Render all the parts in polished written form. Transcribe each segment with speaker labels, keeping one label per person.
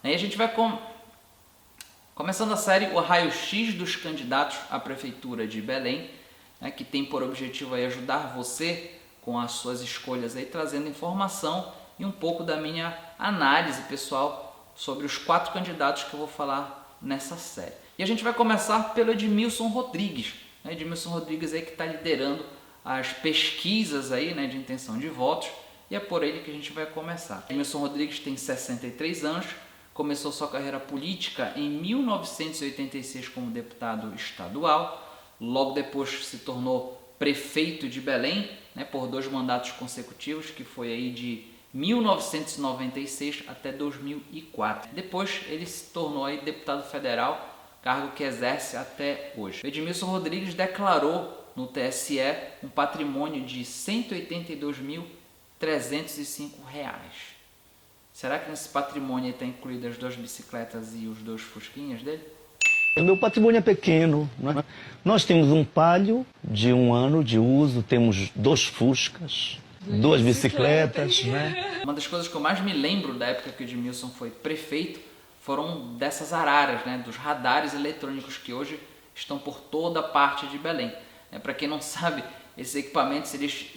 Speaker 1: E a gente vai começando a série O Raio-X dos Candidatos à Prefeitura de Belém, né, que tem por objetivo aí ajudar você com as suas escolhas, aí, trazendo informação e um pouco da minha análise pessoal sobre os 4 candidatos que eu vou falar nessa série. E a gente vai começar pelo Edmilson Rodrigues. Edmilson Rodrigues aí que está liderando as pesquisas aí, né, de intenção de votos, e é por ele que a gente vai começar. Edmilson Rodrigues tem 63 anos, começou sua carreira política em 1986 como deputado estadual, logo depois se tornou prefeito de Belém, né, por 2 mandatos consecutivos, que foi aí de 1996 até 2004. Depois ele se tornou aí deputado federal, cargo que exerce até hoje. Edmilson Rodrigues declarou no TSE um patrimônio de R$ 182.305. Será que nesse patrimônio está incluído as 2 bicicletas e os 2 fusquinhas dele?
Speaker 2: O meu patrimônio é pequeno, né? Nós temos um Palio de 1 ano de uso, temos 2 Fuscas, 2 bicicletas, né?
Speaker 1: Uma das coisas que eu mais me lembro da época que o Edmilson foi prefeito foram dessas araras, né? Dos radares eletrônicos que hoje estão por toda a parte de Belém. Para quem não sabe, esses equipamentos eles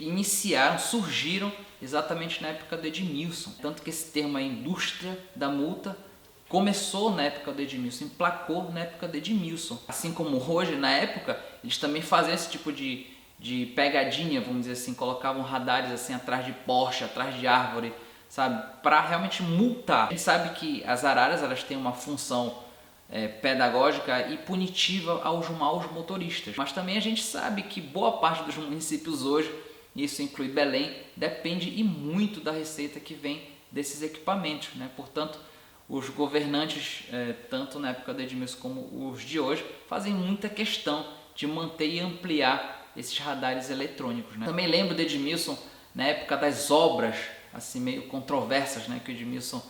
Speaker 1: surgiram exatamente na época do Edmilson. Tanto que esse termo, a indústria da multa, começou na época do Edmilson, emplacou na época do Edmilson. Assim como hoje, na época, eles também faziam esse tipo de pegadinha, vamos dizer assim, colocavam radares assim atrás de Porsche, atrás de árvore, sabe, para realmente multar. A gente sabe que as araras elas têm uma função pedagógica e punitiva aos maus motoristas, mas também a gente sabe que boa parte dos municípios hoje, isso inclui Belém, depende e muito da receita que vem desses equipamentos, né? Portanto, os governantes, tanto na época do Edmilson como os de hoje, fazem muita questão de manter e ampliar esses radares eletrônicos, né? Também lembro do Edmilson na época das obras assim meio controversas, né, que o Edmilson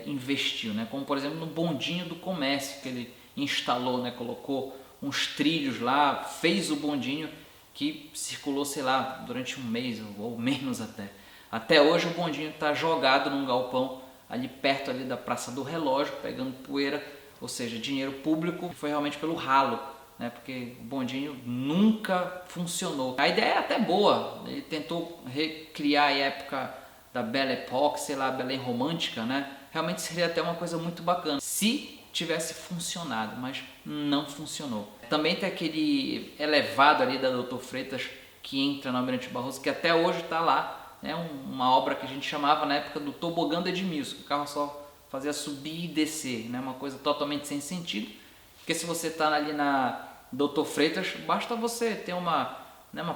Speaker 1: investiu, né? Como por exemplo no bondinho do comércio que ele instalou, né? Colocou uns trilhos lá, fez o bondinho que circulou, sei lá, durante 1 mês ou menos até. Até hoje o bondinho está jogado num galpão ali perto ali da Praça do Relógio, pegando poeira, ou seja, dinheiro público, que foi realmente pelo ralo, né? Porque o bondinho nunca funcionou. A ideia é até boa, ele tentou recriar a época da Belle Époque, sei lá, Belém romântica, né? Realmente seria até uma coisa muito bacana se tivesse funcionado, mas não funcionou. Também tem aquele elevado ali da Doutor Freitas que entra no Almirante Barroso, que até hoje está lá, né? Uma obra que a gente chamava na época do tobogã do Edmilson, que o carro só fazia subir e descer, né? Uma coisa totalmente sem sentido, porque se você está ali na Doutor Freitas, basta você ter uma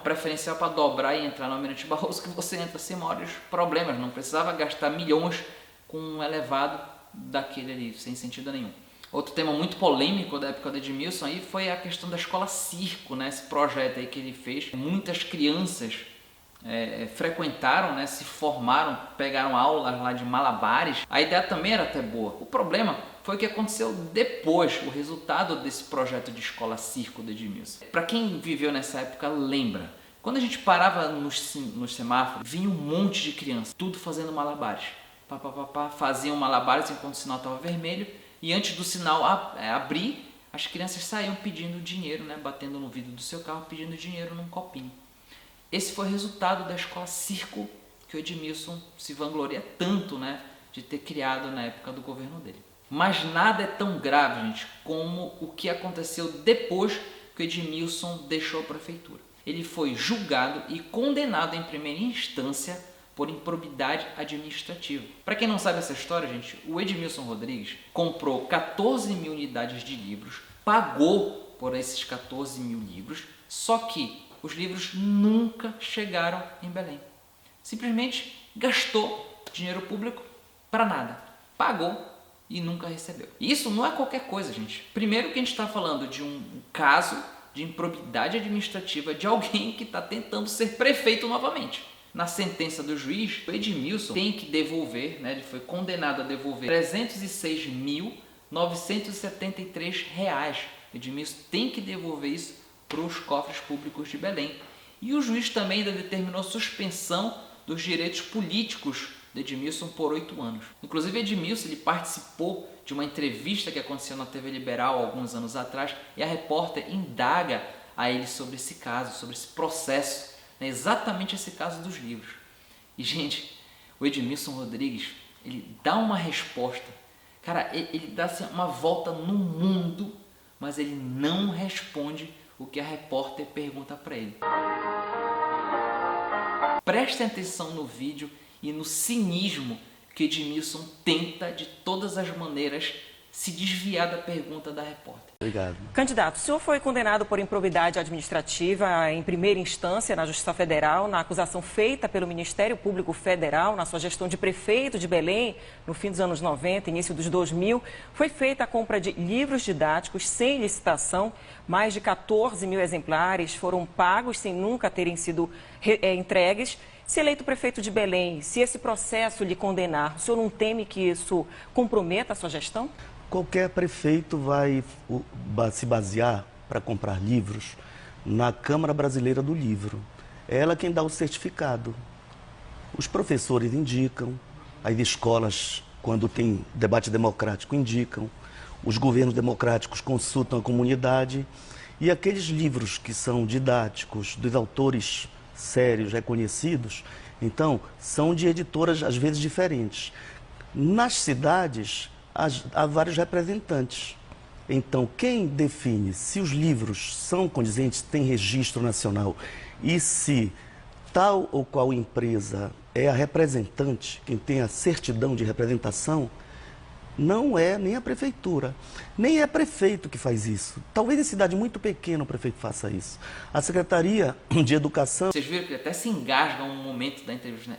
Speaker 1: preferencial para dobrar e entrar no Almirante Barroso, que você entra sem maiores problemas, não precisava gastar milhões com um elevado daquele ali, sem sentido nenhum. Outro tema muito polêmico da época do Edmilson aí foi a questão da escola circo, né? Esse projeto aí que ele fez. Muitas crianças frequentaram, né? Se formaram, pegaram aulas lá de malabares. A ideia também era até boa. O problema foi o que aconteceu depois, o resultado desse projeto de escola circo do Edmilson. Para quem viveu nessa época lembra, quando a gente parava nos semáforos, vinha um monte de crianças, tudo fazendo malabares. Faziam malabares enquanto o sinal estava vermelho, e antes do sinal abrir, as crianças saíam pedindo dinheiro, né? Batendo no vidro do seu carro, pedindo dinheiro num copinho. Esse foi o resultado da escola circo que o Edmilson se vangloria tanto, né, de ter criado na época do governo dele. Mas nada é tão grave, gente, como o que aconteceu depois que o Edmilson deixou a prefeitura. Ele foi julgado e condenado em primeira instância por improbidade administrativa. Para quem não sabe essa história, gente, o Edmilson Rodrigues comprou 14 mil unidades de livros, pagou por esses 14 mil livros, só que os livros nunca chegaram em Belém. Simplesmente gastou dinheiro público para nada. Pagou e nunca recebeu. E isso não é qualquer coisa, gente. Primeiro que a gente está falando de um caso de improbidade administrativa de alguém que está tentando ser prefeito novamente. Na sentença do juiz, o Edmilson tem que devolver, né, ele foi condenado a devolver R$ 306.973. O Edmilson tem que devolver isso para os cofres públicos de Belém. E o juiz também ainda determinou suspensão dos direitos políticos do Edmilson por 8 anos. Inclusive, Edmilson ele participou de uma entrevista que aconteceu na TV Liberal alguns anos atrás e a repórter indaga a ele sobre esse caso, sobre esse processo, né? Exatamente esse caso dos livros. E, gente, o Edmilson Rodrigues, ele dá uma resposta. Cara, ele dá assim, uma volta no mundo, mas ele não responde o que a repórter pergunta para ele. Prestem atenção no vídeo e no cinismo que Edmilson tenta de todas as maneiras se desviar da pergunta da repórter.
Speaker 2: Obrigado.
Speaker 3: Candidato, o senhor foi condenado por improbidade administrativa em primeira instância na Justiça Federal, na acusação feita pelo Ministério Público Federal, na sua gestão de prefeito de Belém, no fim dos anos 90, início dos 2000. Foi feita a compra de livros didáticos sem licitação. Mais de 14 mil exemplares foram pagos sem nunca terem sido entregues. Se eleito prefeito de Belém, se esse processo lhe condenar, o senhor não teme que isso comprometa a sua gestão?
Speaker 2: Qualquer prefeito vai se basear para comprar livros na Câmara Brasileira do Livro. É ela quem dá o certificado. Os professores indicam, as escolas, quando tem debate democrático, indicam, os governos democráticos consultam a comunidade e aqueles livros que são didáticos, dos autores sérios, reconhecidos, então, são de editoras às vezes diferentes. Nas cidades, há vários representantes. Então, quem define se os livros são condizentes, têm registro nacional e se tal ou qual empresa é a representante, quem tem a certidão de representação, não é nem a prefeitura, nem é prefeito que faz isso. Talvez em cidade muito pequena o prefeito faça isso. A Secretaria de Educação...
Speaker 1: Vocês viram que até se engasga um momento da entrevista, né?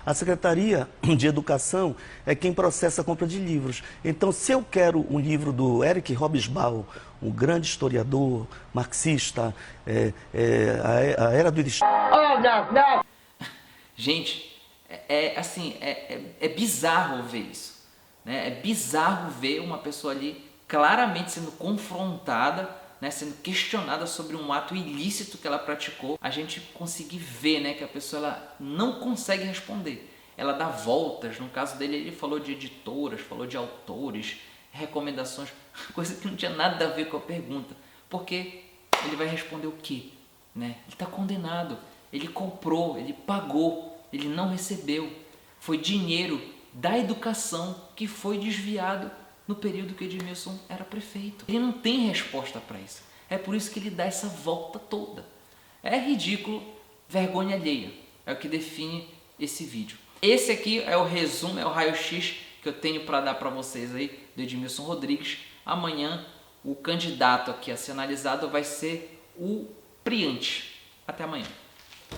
Speaker 2: A Secretaria de Educação é quem processa a compra de livros. Então, se eu quero um livro do Eric Hobsbawm, um grande historiador, marxista, a Era do Estado...
Speaker 1: Gente, é bizarro ver isso. Né? É bizarro ver uma pessoa ali claramente sendo confrontada, né? Sendo questionada sobre um ato ilícito que ela praticou. A gente conseguir ver, né, que a pessoa ela não consegue responder. Ela dá voltas. No caso dele, ele falou de editoras, falou de autores, recomendações, coisa que não tinha nada a ver com a pergunta. Porque ele vai responder o quê? Né? Ele está condenado. Ele comprou, ele pagou, ele não recebeu. Foi dinheiro da educação que foi desviado no período que Edmilson era prefeito. Ele não tem resposta para isso. É por isso que ele dá essa volta toda. É ridículo, vergonha alheia. É o que define esse vídeo. Esse aqui é o resumo, é o raio-x que eu tenho para dar para vocês aí do Edmilson Rodrigues. Amanhã o candidato aqui a ser analisado vai ser o Priante. Até amanhã.